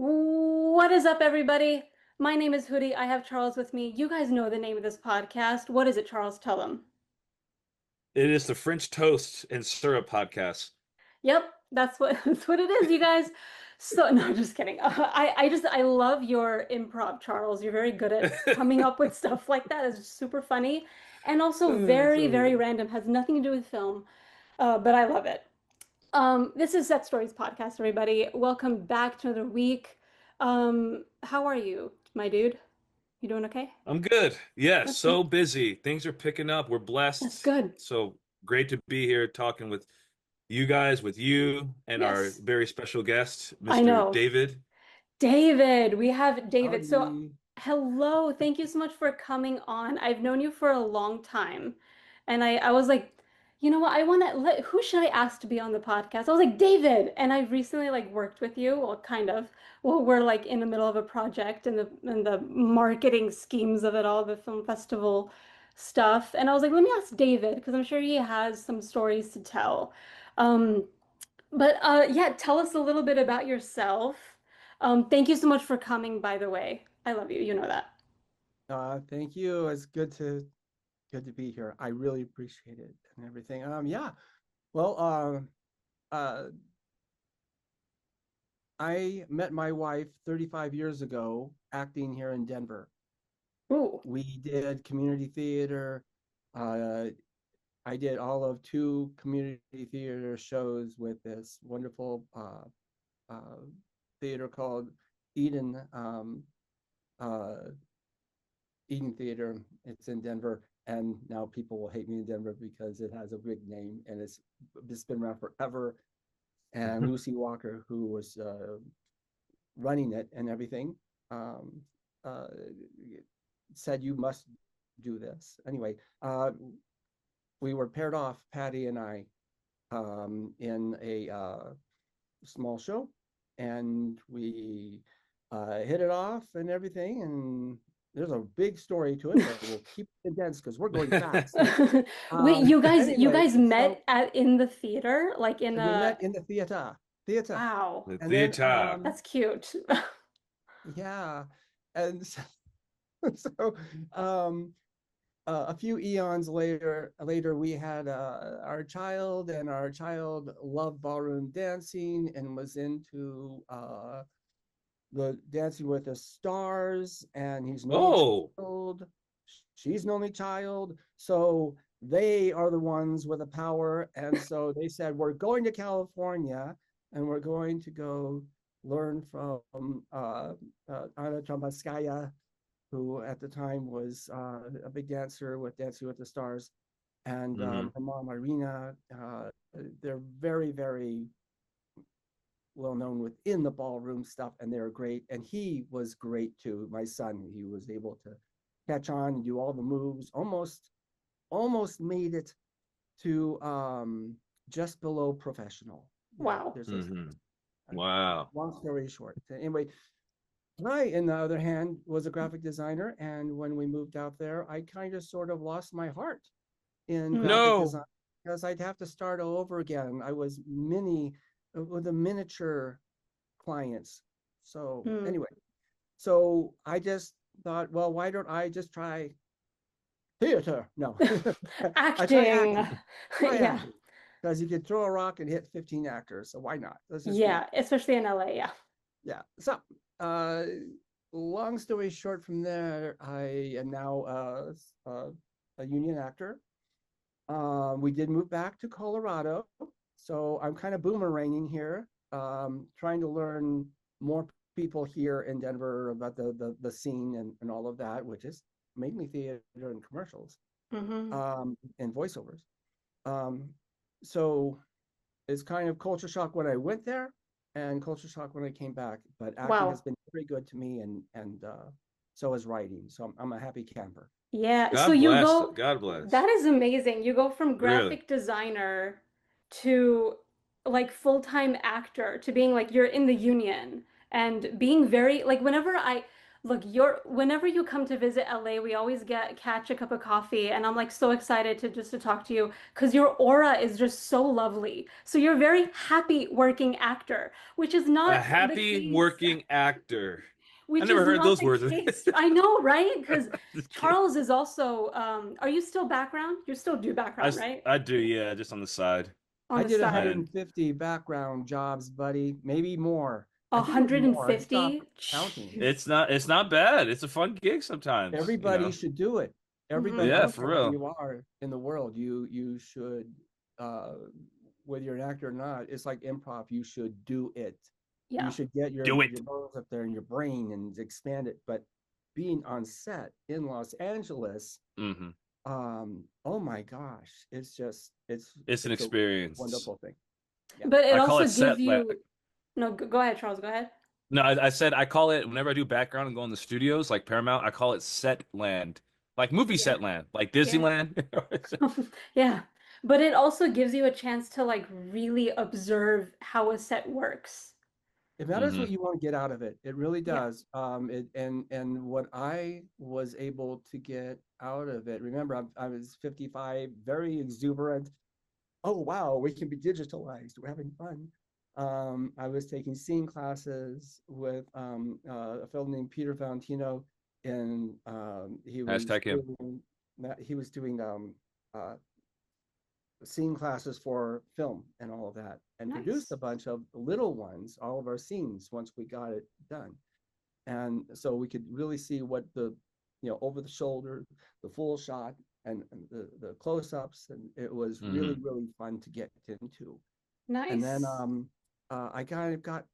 What is up, everybody? My name is Hootie. I have Charles with me. You guys know the name of this podcast. What is it, Charles? Tell them. It is the French Toast and Syrup podcast. Yep, that's what that's what it is, you guys. So no, just kidding. I love your improv, Charles. You're very good at coming up with stuff like that. It's super funny and also very, very So random. Has nothing to do with film, but I love it. This is Set Stories Podcast, everybody. Welcome back to another week. How are you, my dude? You doing okay? I'm good. Yes, That's good. so busy. Things are picking up. We're That's blessed. good. So great to be here talking with you guys, with you, and our Yes, very special guest, I Mr. know. David. David, we have David. So, Howdy. hello. Thank you so much for coming on. I've known you for a long time. And I was like, you know what? I want to let, who should I ask to be on the podcast? I was like, David. And I've recently like worked with you, well, kind of. Well, we're like in the middle of a project and the marketing schemes of it all, the film festival stuff. And I was like, let me ask David because I'm sure he has some stories to tell. Um, but yeah, tell us a little bit about yourself. Thank you so much for coming, by the way. I love you. You know that. Thank you. It's good to be here. I really appreciate it and everything. Yeah. Well, uh, I met my wife 35 years ago acting here in Denver. Ooh, We did community theater. Uh, I did all of two community theater shows with this wonderful uh, theater called Eden. Uh, Eden Theater. It's in Denver, and now people will hate me in Denver because it has a big name and it's been around forever. And Lucy Walker, who was running it and everything, um, uh, said you must do this. Anyway, we were paired off, Patty and I, in a small show, and we hit it off and everything. And there's a big story to it, but we'll keep it condensed because we're going fast. wait, you Anyway, guys met at in the theater, like in we a met in the theater, wow, The and then theater. that's cute. yeah, and so, so um, a few eons later we had our child, and our child loved ballroom dancing and was into the Dancing with the Stars, and he's an only Oh, child. She's an only child. So they are the ones with the power. And so they said, we're going to California and we're going to go learn from Anna Tombaskaya, who at the time was a big dancer with Dancing with the Stars, and hmm. her mom, Irina. They're very, very well known within the ballroom stuff, and they're great. And he was great too. My son, he was able to catch on and do all the moves. Almost made it to just below professional. Wow. There's Hmm. a Wow. long story short. Anyway, I, on the other hand, was a graphic designer, and when we moved out there, I kind of sort of lost my heart in Hmm. graphic No. design because I'd have to start all over again. I was mini with the miniature clients. So Hmm. anyway, so I just thought, well, why don't I just try theater? No, I try Acting. acting. Try Yeah. acting because you could throw a rock and hit 15 actors. So why not? Let's just do it. Yeah, especially in LA. Yeah. Yeah. So, uh, long story short, from there, I am now a union actor. We did move back to Colorado, so I'm kind of boomeranging here, trying to learn more people here in Denver about the scene and all of that, which is mainly theater and commercials, Hmm. and voiceovers. Um, so it's kind of culture shock when I went there, and culture shock when I came back. But acting has Wow. been very good to me, and so is writing. So I'm a happy camper. Yeah, so God you bless. go, God bless. that is amazing. You go from Really. graphic designer to like full-time actor to being like you're in the union and being very like whenever I Look, whenever you come to visit LA, we always get catch a cup of coffee, and I'm like so excited to talk to you because your aura is just so lovely. So you're a very happy working actor, which is A not the happy case. working actor. I Which never is heard not those the words. case. I know, right? Because Just kidding. Charles is also, are you still background? You still do background, right? I do, yeah, just on the side. On I the did side. And 150 background jobs, buddy, maybe more. I think it was more. I stopped 150? counting. Jeez. it's not bad. It's a fun gig sometimes, you Everybody know. should do it. Everybody, I Hmm. Yeah, don't for care where real. you are in the world, you should, uh, whether you're an actor or not, it's like improv. You should do it. You Yeah. should get Do your it. bones up there in your brain and expand it. But being on set in Los Angeles, Hmm. oh my gosh, it's just It's an it's a experience. wonderful thing. Yeah. But it I call also it gives set la you, no, go ahead, Charles, go ahead. No, I said I call it whenever I do background and go in the studios like Paramount, I call it set land. Like movie Yeah. set land, like Yeah. Disneyland. Yeah. But it also gives you a chance to like really observe how a set works. It matters what Hmm. you want to get out of it. It really Yeah. does. And what I was able to get out of it. Remember, I was 55, very exuberant. Oh wow, we can be digitalized. We're having fun. I was taking scene classes with a fellow named Peter Valentino, and Hashtag him. he was doing uh, scene classes for film and all of that, and produced a Nice. bunch of little ones, all of our scenes once we got it done. And so we could really see what the, over the shoulder, the full shot, and the close-ups, and it was really, Hmm. really fun to get into. And then Nice. I kind of got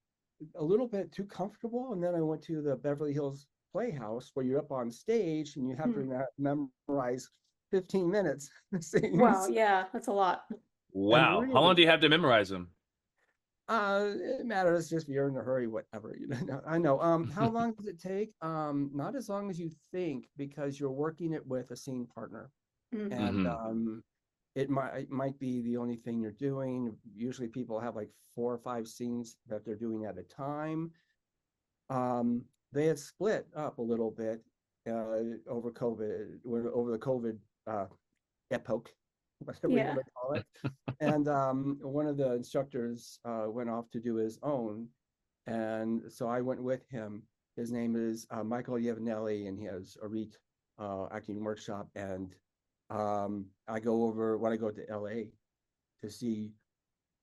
a little bit too comfortable, and then I went to the Beverly Hills Playhouse where you're up on stage and you have Hmm. to memorize 15 minutes Wow, scenes. yeah, that's a lot. And Wow. How long really, do you have to memorize them? it matters just if you're in a hurry, whatever. I know. How long does it take? Not as long as you think, because you're working it with a scene partner, Hmm. and Hmm. it might be the only thing you're doing. Usually, people have like 4 or 5 scenes that they're doing at a time. They had split up a little bit over COVID, over the COVID uh, epoch, whatever you Yeah. want to call it. And one of the instructors went off to do his own. And so I went with him. His name is Michael Yevanelli, and he has a REIT acting workshop. And I go over when I go to LA to see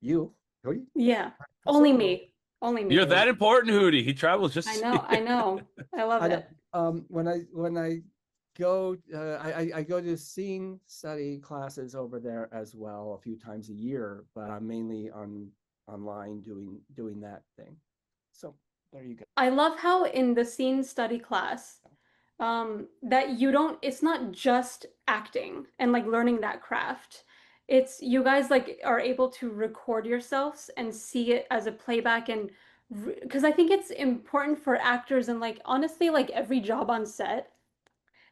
you, Cody. Yeah. Only So me. Only You're me. that important, Hootie. He travels I just. know. I know. I love I know. it. When I go, I go to scene study classes over there as well a few times a year, but I'm mainly online doing that thing. So there you go. I love how in the scene study class, that you don't, it's not just acting and like learning that craft. It's you guys like are able to record yourselves and see it as a playback and because I think it's important for actors and like honestly like every job on set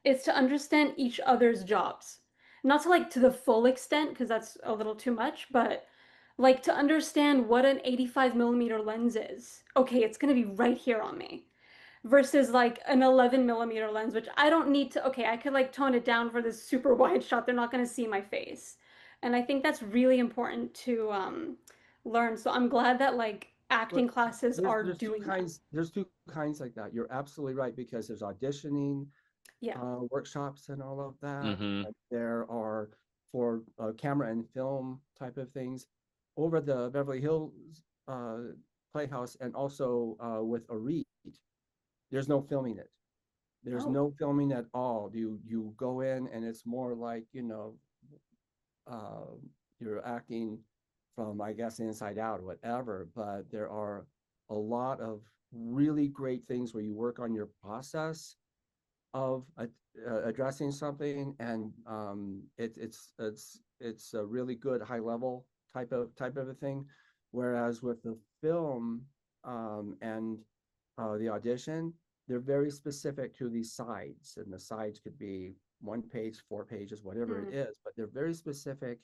is to understand each other's jobs. Not to like to the full extent because that's a little too much, but like to understand what an 85 millimeter lens is. Okay, it's going to be right here on me versus like an 11 millimeter lens, which I don't need to, okay, I could like tone it down for this super wide shot. They're not going to see my face. And I think that's really important to learn. So I'm glad that like But acting classes there's are there's two doing that. kinds there's two kinds like that. You're absolutely right, because there's auditioning Yeah. workshops and all of that. Hmm. And there are for camera and film type of things over the Beverly Hills uh, Playhouse, and also with a REIT. There's no filming it. There's Oh. no filming at all. You go in and it's more like, uh, you're acting from, I guess, inside out or whatever. But there are a lot of really great things where you work on your process of addressing something, and it's a really good high level type of a thing. Whereas with the film and the audition, they're very specific to these sides, and the sides could be 1 page, 4 pages, whatever it Mm. is, but they're very specific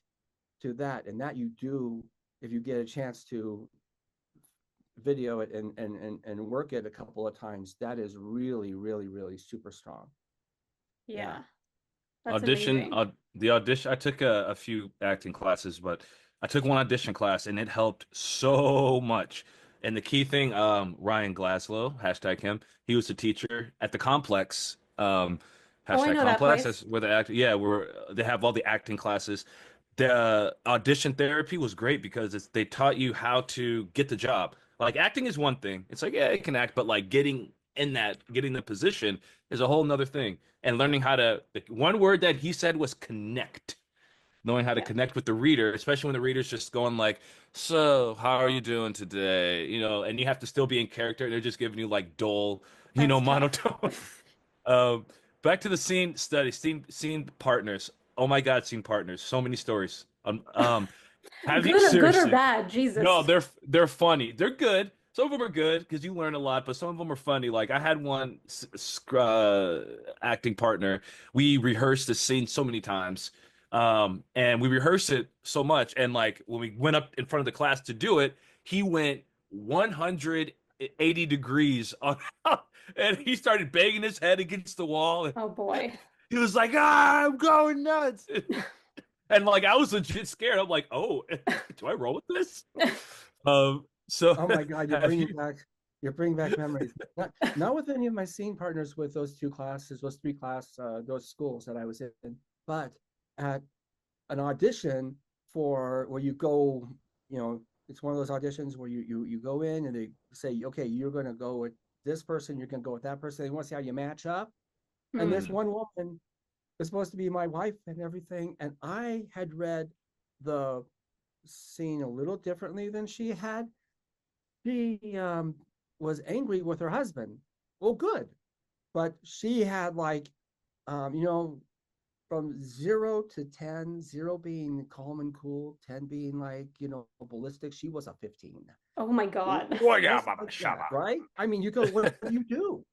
to that, and that you do if you get a chance to video it and work it a couple of times, that is really, really, really super strong. Yeah. Yeah, that's Audition, amazing. the audition. I took a few acting classes, but I took one audition class, and it helped so much. And the key thing, Ryan Glaslow, hashtag him, he was a teacher at the complex, Oh, I hashtag know that complex. place. That's where the act, yeah, where they have all the acting classes. The audition therapy was great because they taught you how to get the job. Like acting is one thing. It's like, yeah, it can act, but like getting the position is a whole nother thing. And learning how to, the one word that he said was connect. Knowing how to Yeah, connect with the reader, especially when the reader's just going like, "So, how are you doing today?" And you have to still be in character. They're just giving you like dull, that's tough. monotone. Um, Back to the scene study, scene partners. Oh my God, scene partners. So many stories. Have you Good or seriously? bad, No, Jesus. they're funny. They're good. Some of them are good because you learn a lot, but some of them are funny. Like I had one acting partner. We rehearsed the scene so many times, and we rehearsed it so much. And like when we went up in front of the class to do it, he went 180 degrees on, and he started banging his head against the wall. Oh boy. He was like, "Ah, I'm going nuts." And like I was legit scared. I'm like, "Oh, do I roll with this?" So Oh my God, have you? you're bringing back memories. Not with any of my scene partners with those those schools that I was in, but at an audition for where you go, you know, it's one of those auditions where you go in and they say, okay, you're going to go with this person, you're going to go with that person. They want to see how you match up. And this Hmm. Mhm. one woman was supposed to be my wife and everything, and I had read the scene a little differently than she had. She was angry with her husband. Well, good, but she had like, you know, from 0 to 10, 0 being calm and cool, 10 being like, you know, ballistic. She was a 15. Oh my God. Oh yeah, Just Mama like that, Shama. right? I mean, you go, what do you do?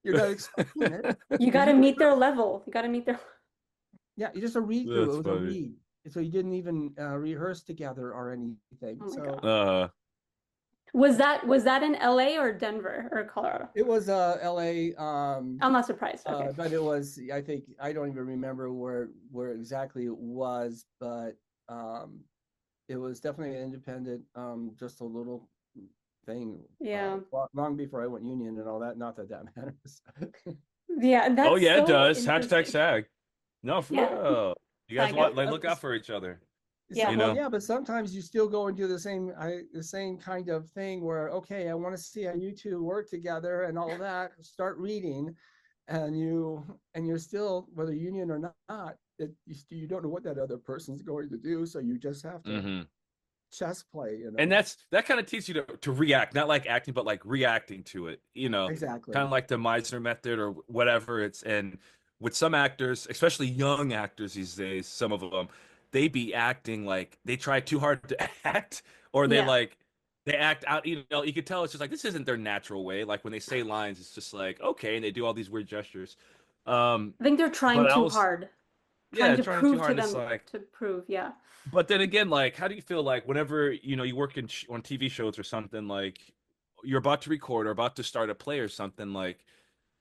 You're going to explain it. You got And to you meet their rehearse. level. You got to meet their. Yeah, it's just a read through. It That's was a funny. read. So you didn't even rehearse together or anything. Oh my So God. Uh, Was that in LA or Denver or Colorado? it was LA. I'm not surprised. Okay. But it was, I think, I don't even remember where exactly it was, but um, it was definitely an independent, just a little thing. Yeah. Long before I went union and all that. Not that that matters. Yeah, oh that's yeah, it so does. Hashtag interesting. SAG. No, for Yeah. real. You guys Tag want it. like look out for each other. So, Yeah. You well, know. yeah, but sometimes you still go and do the same kind of thing where, okay, I want to see how you two work together and all that. Start reading, and you're still, whether union or not, you don't know what that other person's going to do, so you just have to Hmm. chess play, you And know. that kind of teaches you to react, not like acting, but like reacting to it. Kind Exactly. of like the Meisner method or whatever. And with some actors, especially young actors these days, some of them, they be acting like they try too hard to act, or Yeah. they act out. You could tell it's just like this isn't their natural way. Like when they say lines, it's just like okay, and they do all these weird gestures. Um, I think they're trying but I too was hard, trying yeah, to trying too prove to hard. It's them like to prove. Yeah. but then again, like, how do you feel like whenever you work on TV shows or something like you're about to record or about to start a play or something like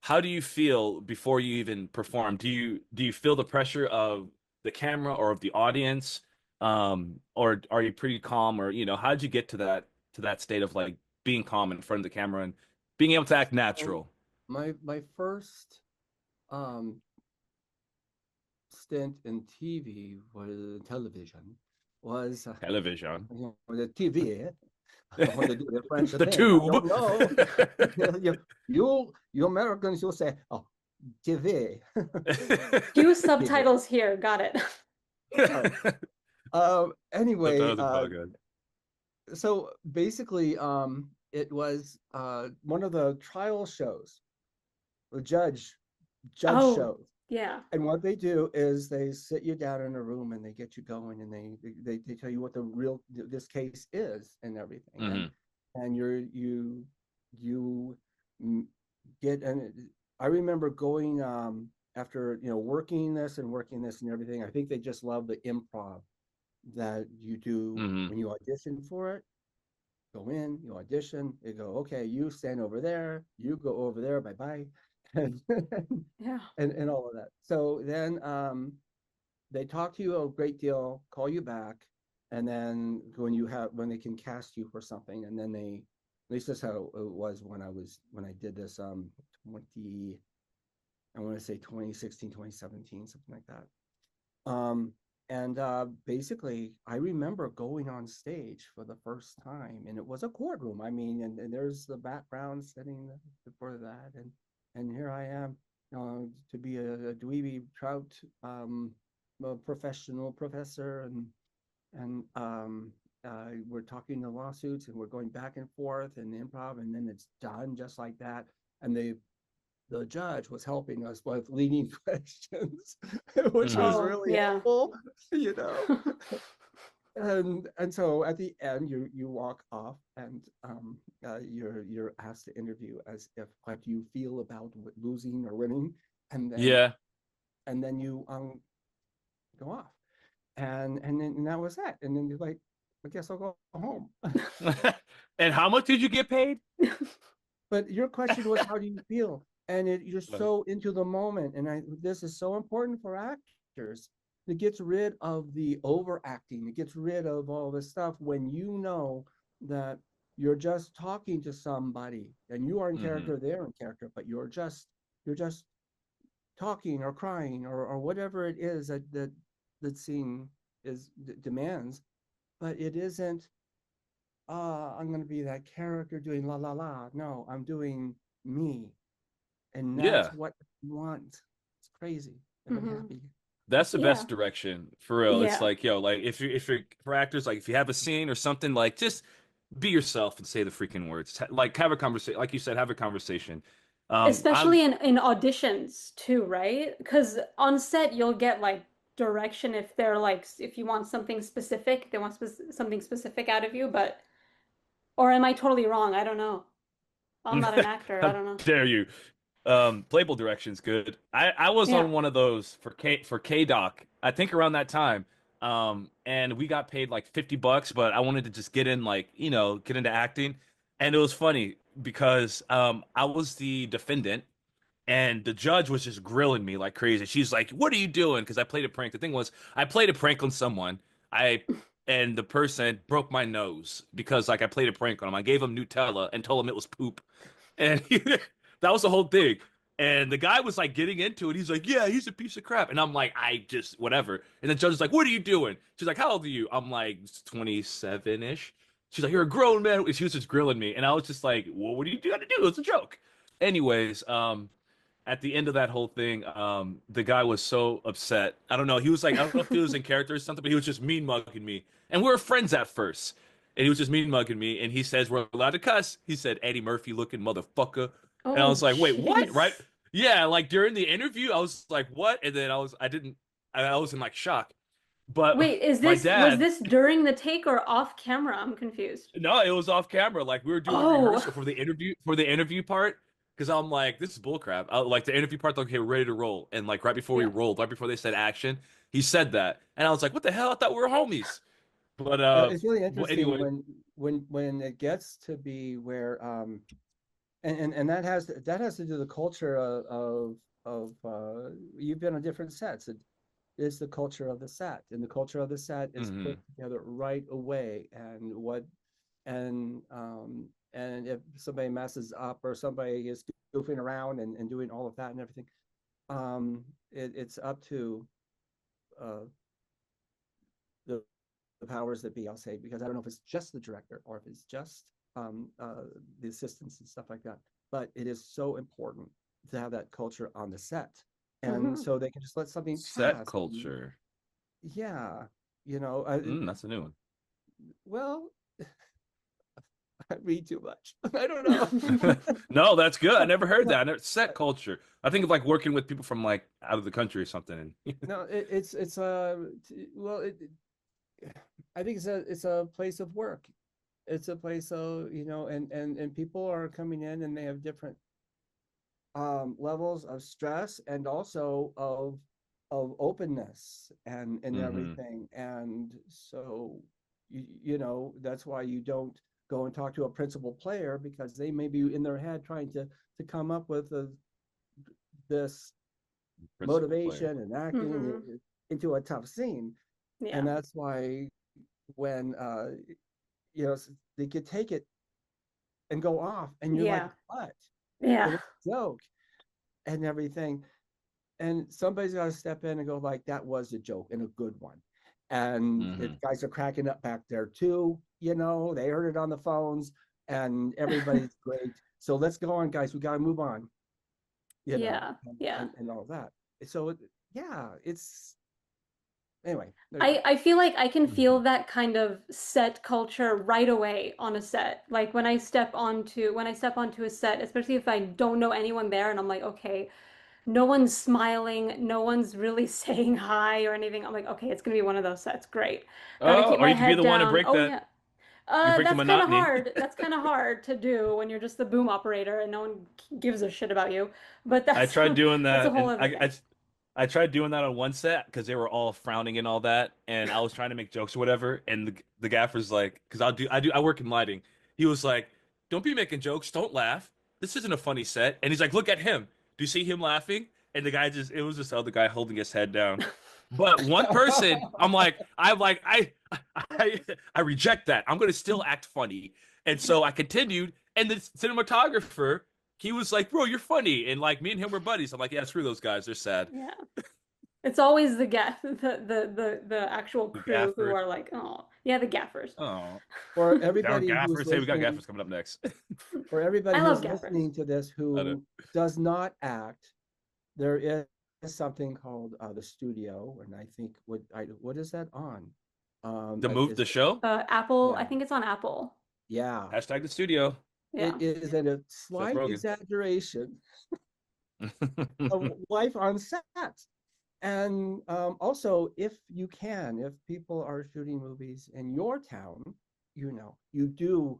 how do you feel before you even perform? Do you feel the pressure of the camera or of the audience, or are you pretty calm or how did you get to that state of like being calm in front of the camera and being able to act So natural? my first um stint in TV was television was Television, the TV. I don't want to do the French the thing. I tube. don't know. You Americans, you'll say, oh, TV. Cue TV. subtitles here. Got it. Sorry. That Anyway, was a podcast. so basically, it was one of the trial shows, the judge Oh, shows. yeah. And what they do is they sit you down in a room and they get you going and they tell you what the real this case is and everything Hmm. and you mm, get and I remember going after working this and everything. I think they just love the improv that you do Hmm. when you audition for it. go in, you audition, they go, okay, you stand over there, you go over there, bye bye, and Yeah. and all of that. So then they talk to you a great deal, call you back, and then when they can cast you for something, and then at least that's how it was when I did this 20 I want to say 2016, 2017, something like that. And basically, I remember going on stage for the first time, and it was a courtroom. I mean, and there's the background setting before that, and here I am to be a dweeby trout a professional professor, and we're talking the lawsuits, and we're going back and forth and improv, and then it's done just like that. And the judge was helping us with leading questions, which was Hmm. Oh, really yeah. helpful, you know. And so at the end, you walk off, and you're asked to interview as if what do you feel about losing or winning, and then Yeah. you go off, and that was that, and then you're like, I guess I'll go home. And how much did you get paid? But your question was, how do you feel? And you're so into the moment. And this is so important for actors. It gets rid of the overacting. It gets rid of all this stuff when you know that you're just talking to somebody and you are in Hmm. character, they're in character, but you're just talking or crying or whatever it is that scene demands. But it isn't I'm going to be that character doing la la la. No, I'm doing me. And that's Yeah. what I want. It's crazy. And I'm Hmm. happy. That's the Yeah. best direction for real. It's Yeah. like, yo, like if you're for actors, like if you have a scene or something, like just be yourself and say the freaking words. Like have a conversation, like you said, have a conversation. I'm Especially in auditions too, right? Because on set you'll get like direction if they're like if you want something specific, they want something specific out of you, but or am I totally wrong? I don't know. I'm not an actor. I how don't know. dare you? Playable direction's good. I was Yeah. on one of those for K Doc. I think around that time. And we got paid like $50, but I wanted to just get in like, get into acting. And it was funny because I was the defendant and the judge was just grilling me like crazy. She's like, "What are you doing?" Because I played a prank. The thing was, I played a prank on someone. I and the person broke my nose because like I played a prank on him. I gave him Nutella and told him it was poop, and that was the whole thing. And the guy was like getting into it. He's like, "Yeah, he's a piece of crap," and I'm like, "I just whatever." And the judge is like, "What are you doing?" She's like, "How old are you?" I'm like, 27 ish. She's like, "You're a grown man." She was just grilling me, and I was just like, "Well, what do you got to do? It's a joke." Anyways, at the end of that whole thing, the guy was so upset. I don't know. He was like, I don't know if he was in character or something, but he was just mean mugging me. And we were friends at first. And he was just mean mugging me. And he says, we're allowed to cuss. He said, Eddie Murphy looking motherfucker. And I Oh, was like, wait, what? Right? jeez. Yeah. Like during the interview, I was like, what? And then I was in like shock. But Wait, is my was dad, this during the take or off camera? I'm confused. no, it was off camera. Like we were doing Oh, rehearsal for the interview part. Because I'm like, this is bullcrap. Like the interview part, like, okay, we're ready to roll. And like right before we yeah. rolled, right before they said action, he said that, and I was like, what the hell? I thought we were homies. But It's really well, interesting anyway, when it gets to be where and that has to do with the culture of you've been on different sets. It is the culture of the set, and the culture of the set is put hmm together right away. And if somebody messes up or somebody is goofing around and doing all of that and everything, it's up to uh, the, the powers that be, I'll say, because I don't know if it's just the director or if it's just the assistants and stuff like that. But it is so important to have that culture on the set, and Hmm. so they can just let something set pass. And culture. yeah, you know, That's a new well, I read too much. I don't know. one. No, that's good. I never heard No, that. Set culture. I think of like working with people from like out of the country or something. And no, it's well, I think it's a place of work. It's a place of, and people are coming in and they have different levels of stress and also of openness and hmm everything. And so that's why you don't go and talk to a principal player because they may be in their head trying to come up with this Principal player. motivation and acting Hmm. into a tough scene. And Yeah. that's why when you know they could take it and go off and you're like, Yeah. what? It Yeah. was a joke and everything. And somebody's got to step in and go like, that was a joke and a good one. And Hmm. it, guys are cracking up back there too. They heard it on the phones and everybody's great. So let's go on, guys. We got to move on, Yeah. Yeah. and all that. So yeah, it's anyway. There you go. I feel like I can feel Mhm. that kind of set culture right away on a set. Like when I step onto a set, especially if I don't know anyone there and I'm like, okay, no one's smiling, no one's really saying hi or anything. I'm like, okay, it's gonna be one of those sets. Great. Gotta Oh, keep or my you could be head the one to down. break Oh that. yeah. You break the That's kind of monotony. hard. That's kind of hard to do when you're just the boom operator and no one gives a shit about you. But I that's tried doing that's a that, whole and other thing. I tried doing that on one set because they were all frowning and all that, and I was trying to make jokes or whatever, and the gaffer's like, because I work in lighting. He was like, "Don't be making jokes. Don't laugh. This isn't a funny set." And he's like, "Look at him. Do you see him laughing?" And the guy just it was just the other guy holding his head down. But one person, I reject that. I'm gonna still act funny, and so I continued, and the cinematographer he was like, "Bro, you're funny," and like me and him were buddies. I'm like, "Yeah, screw those guys. They're sad." Yeah. It's always the gaff the actual The crew who gaffers. are like, oh, yeah, the gaffers. Oh, For down everybody who's gaffers. Hey, we got listening, gaffers coming up next. for everybody I love who's gaffers. listening to this I know. who does not act, there is something called the studio, and I think what is that on? The Is show. Apple, I yeah, think it's on Apple. yeah. Hashtag the studio. Yeah. It is a Seth slight Rogen. exaggeration of life on set. And also, if you can, if people are shooting movies in your town, you do,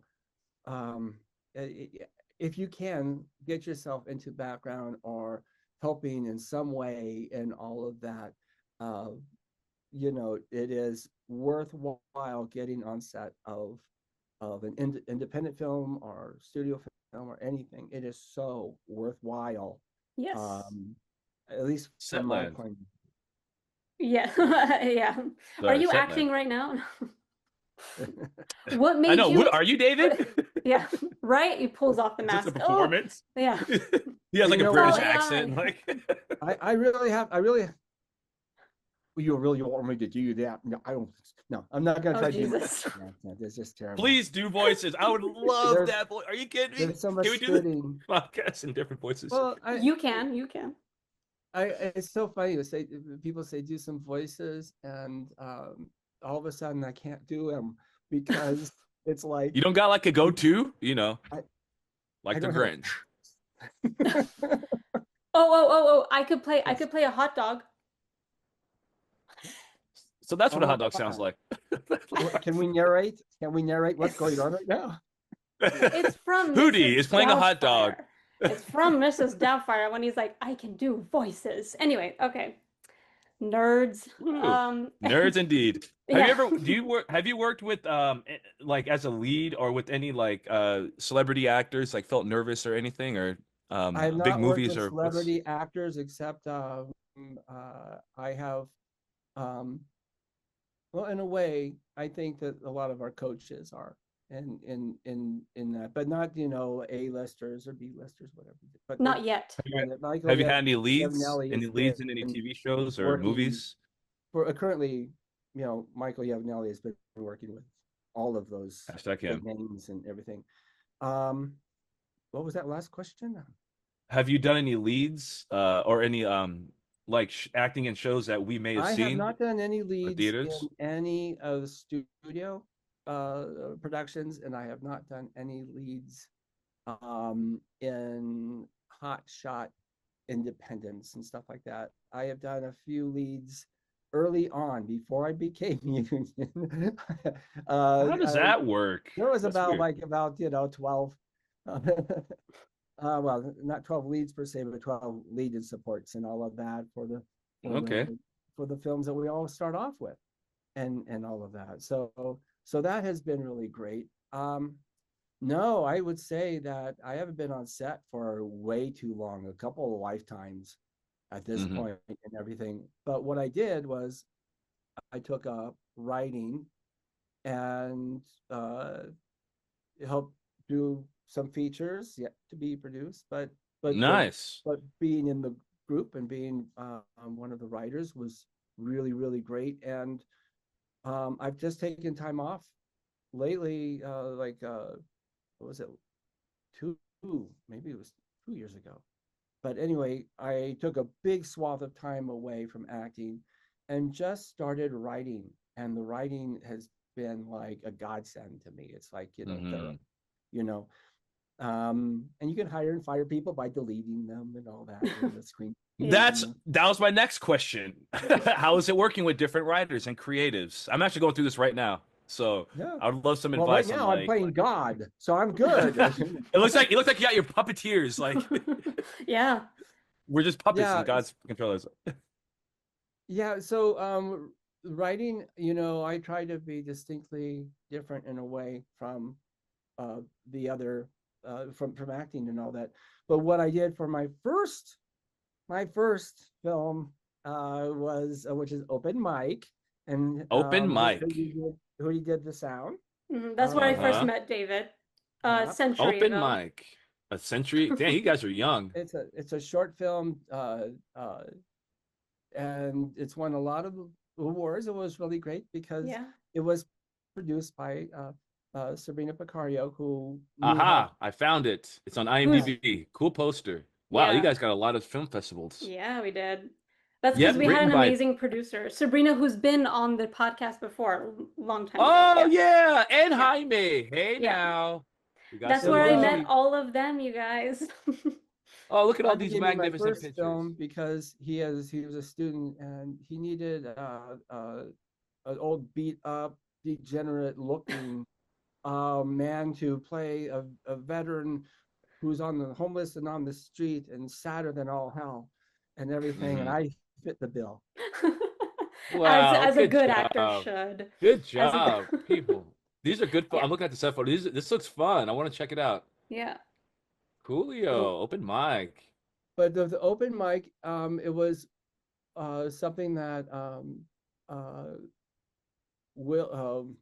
um, if you can get yourself into background or helping in some way and all of that, uh, it is worthwhile getting on set of an independent film or studio film or anything. It is so worthwhile, Yes. um, at least from my Setland. point of Yeah. Yeah. Are Sorry, you Setland. acting right now? view. What I made know. you What are you, David? yeah, right? He pulls off the Is this a mask. Oh, performance? yeah. He has And like you a know It's all British what? accent. AI. Like, I really, you really want me to do that? No, I don't. No, I'm not going to Oh, try to do my Jesus. accent. It's just terrible. please do voices. I would love There's that voice. Are you kidding me? there's so Can much we do this spitting. podcast in different voices? Well, You can, you can. I it's so funny to say people say do some voices, and all of a sudden I can't do them because it's You like don't got like a go-to, I I like the don't have Grinch. Oh, a. oh, I Yes. could play a hot dog. So that's what a Oh, hot dog sounds like. can we narrate? Can we narrate what's going It's on right now? it's from Hootie Mrs. is playing a hot dog. Doubtfire. It's from Mrs. Doubtfire when he's like, I can do voices. Anyway, okay. Nerds. Woo. Nerds indeed. Have you Yeah. ever have you worked with like as a lead or with any like celebrity actors like felt nervous or anything or I have big not worked movies with or what's celebrity actors except I have um, well, in a way, I think that a lot of our coaches are in that, but not A-listers or B-listers, whatever. But they, Not yet. have you, Michael have you had any leads? Yavnelli has Any been leads in any TV shows or working movies? for currently, Michael Yavnelli has been working with all of those Hashtag big him. names and everything. Um, what was that last question? Have you done any leads or any like acting in shows that we may have I have seen not done any or leads in theaters? any of the studio productions, and I have not done any leads in hot shot independence and stuff like that. I have done a few leads early on before I became union. How does I, that work? there was That's about weird. 12 well, not 12 leads per se, but 12 lead and supports and all of that for Okay. the for the films that we all start off with and all of that. So that has been really great. No, I would say that I haven't been on set for way too long, a couple of lifetimes at this Hmm. point and everything. But what I did was I took up writing and uh, helped do some features yet to be produced. But the Nice. but being in the group and being one of the writers was really great. And I've just taken time off lately, what was it, two, maybe it was 2 years ago. But anyway, I took a big swath of time away from acting and just started writing. And the writing has been like a godsend to me. It's like, Hmm. therapy, you know. And you can hire and fire people by deleting them and all that, the screen. Yeah. That was my next question. How is it working with different writers and creatives? I'm actually going through this right now, so Yeah. I would love some Well, right advice on now I'm like. playing God, so I'm good. It looks like you got your puppeteers. Like Yeah. we're just puppets Yeah, and God's controllers. yeah. So writing, I try to be distinctly different in a way from the other from acting and all that. But what I did for my first film was which is Open Mic, and Open which mic. who he did the sound. That's where I first Um, Uh-huh. met David, a yeah, century Open ago. mic. A century. Damn, you guys are young. it's a short film, and it's won a lot of awards. It was really great because Yeah. it was produced by Sabrina Picario, who knew how. Aha, I found it. It's on Who's, IMDb. Cool poster. Wow, you yeah. guys got a lot of film festivals. Yeah, we did. That's because Yep, we had written an by. amazing producer, Sabrina, who's been on the podcast before, long time ago. Oh Yeah. yeah, and Yeah. Jaime. Hey Yeah. now. We got That's So some where I met love. all of them, you guys. Oh, look at all glad to these give me my magnificent first pictures. film because he was a student and he needed an old beat up, degenerate looking man to play a veteran who's on the homeless and on the street and sadder than all hell and everything. And Hmm. I fit the bill. Wow, As a good good actor job. should. Good As a good job, people. These are good. Yeah. I'm looking at the set photo. This looks fun. I want to check it out. Yeah. So, Coolio, open mic. but the open mic, it was something that uh, Will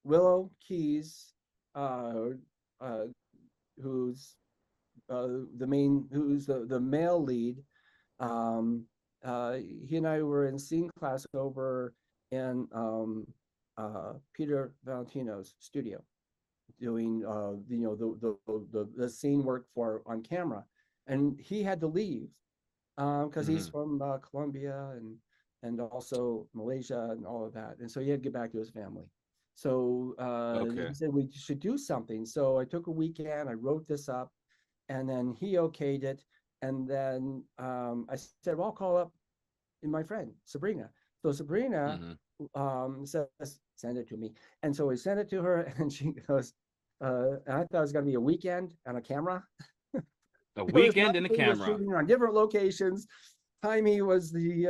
Willow Keys, uh, uh, who's who's the male lead. Um, he and I were in scene class over in Peter Valentino's studio, doing the scene work for on camera, and he had to leave because he's Hmm. from Colombia and also Malaysia and all of that, and so he had to get back to his family. So he Okay. said we should do something. So I took a weekend, I wrote this up, and then he okayed it. And then I said, well, I'll call up my friend Sabrina. So Sabrina Hmm. says, send it to me. And so we sent it to her, and she goes, and I thought it was going to be a weekend on a camera. A It was not. weekend in the We were camera. shooting on different locations. Jaime was the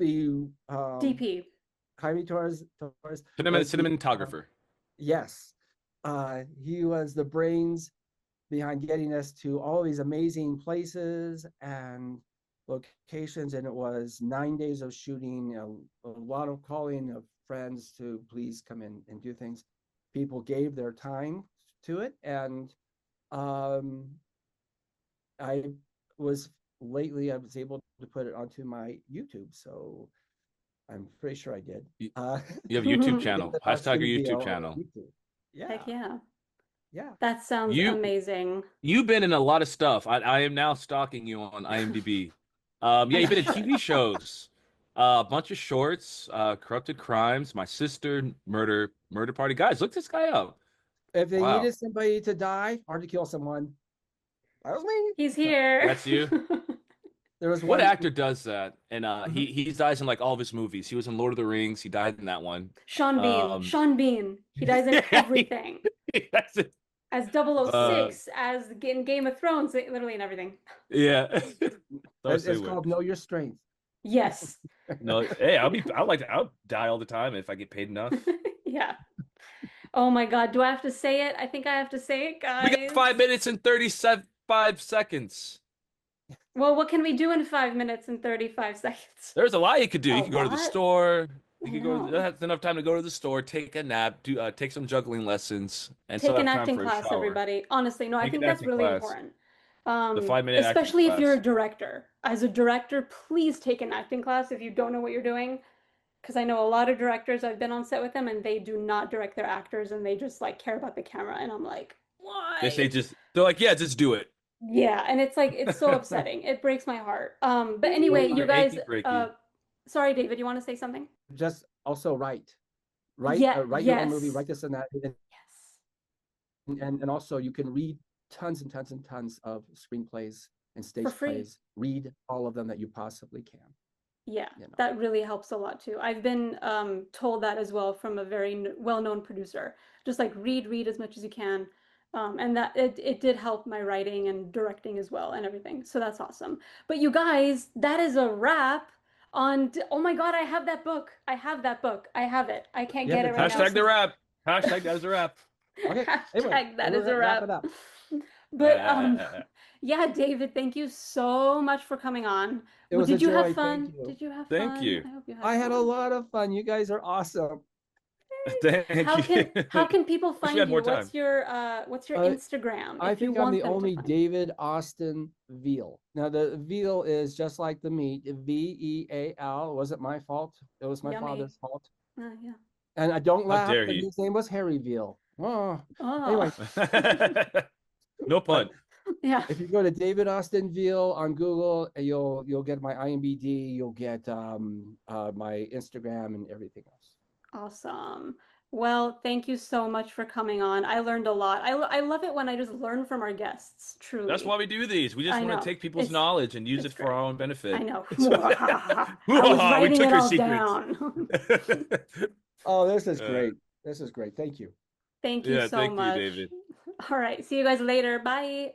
DP. Jaime Torres Cinnamon was the cinematographer. yes, he was the brains behind getting us to all these amazing places and locations. And it was 9 days of shooting, a lot of calling of friends to please come in and do things. People gave their time to it. And um, I I was able to put it onto my YouTube. So I'm pretty sure I did. You, Uh, you have a YouTube get channel. the best Hashtag your YouTube video on channel. YouTube. Heck Yeah. yeah. Yeah. That sounds You amazing. you've been in a lot of stuff. I am now stalking you on IMDb. Yeah, As you've you been in should. TV shows, a bunch of shorts, Corrupted Crimes, My Sister, Murder Party. Guys, look this guy up. If they Wow, needed somebody to die or to kill someone, that was me. He's here. that's you. There was What one. actor does that? And he dies in like all of his movies. He was in Lord of the Rings. He died in that one. Sean Bean. Um, Sean Bean. He dies in yeah, everything. that's it. As double oh Uh, 006, as in Game of Thrones, literally in everything. yeah. Darcy It's Wood. called Know Your Strength. Yes. No, hey, I'll die all the time if I get paid enough. Yeah. Oh my God, do I have to say it? I think I have to say it, We got guys. 5 minutes and 35 seconds. Well, what can we do in 5 minutes and 35 seconds? There's a lot you could do. A You could go to the lot? store. You Oh could go. no. That's enough time to go to the store, take a nap, do take some juggling lessons, and still Take an have time acting for a class, shower. everybody. Honestly, no, I Take an think that's acting really class. important. The 5 minute acting Especially if you're a class. director. As a director, please take an acting class if you don't know what you're doing. Because I know a lot of directors, I've been on set with them, and they do not direct their actors, and they just like care about the camera. And I'm like, They say why? just they're like, yeah, just do it. Yeah, and it's like it's so upsetting. It breaks my heart. But Well, anyway, you they're guys, achy breaky. sorry, David, you want to say something? Just also Yeah, write your own movie, yes. write this and that, Yes. and also you can read tons and tons and tons of screenplays and For stage free. plays. Read all of them that you possibly can. Yeah, You know. that really helps a lot too. I've been told that as well from a very well-known producer. Just like read as much as you can. And that it did help my writing and directing as well and everything. So that's awesome. But you guys, that is a wrap on, oh my God, I have that book. I have that book. I have it. I can't You have get the it right now. Hashtag copies? the wrap. Hashtag that is a wrap. Okay. Anyway, Hashtag that we'll is a wrap it wrap. up. But yeah, David, thank you so much for coming on. It was a Did you have joy. Thank fun? you. Did you have Thank fun? you. I hope you had I had a fun. lot of fun. You guys are awesome. Thank you. How can people Wish we find had more you? time. What's your Uh, Instagram I if you think I'm want the them to only find you? David Austin veal. Now the veal is just like the meat, Veal. It wasn't my fault. It was my Yummy. father's fault. Yeah. And I don't How laugh, dare but you? his name was Harry Veal. Oh, Oh. anyway, No but pun. Yeah. if you go to David Austin Veal on Google, you'll get my IMBD, you'll get my Instagram and everything else. Awesome. Well, thank you so much for coming on. I learned a lot. I love it when I just learn from our guests, That's why truly. we do these. We just I want to know. take people's knowledge and use it It's for our great. own I benefit. know. So, I was we writing took it your all secrets. down. Oh, this is Uh, great. This is great. Thank you. Thank you yeah, so thank you, much. David. All right. See you guys later. Bye.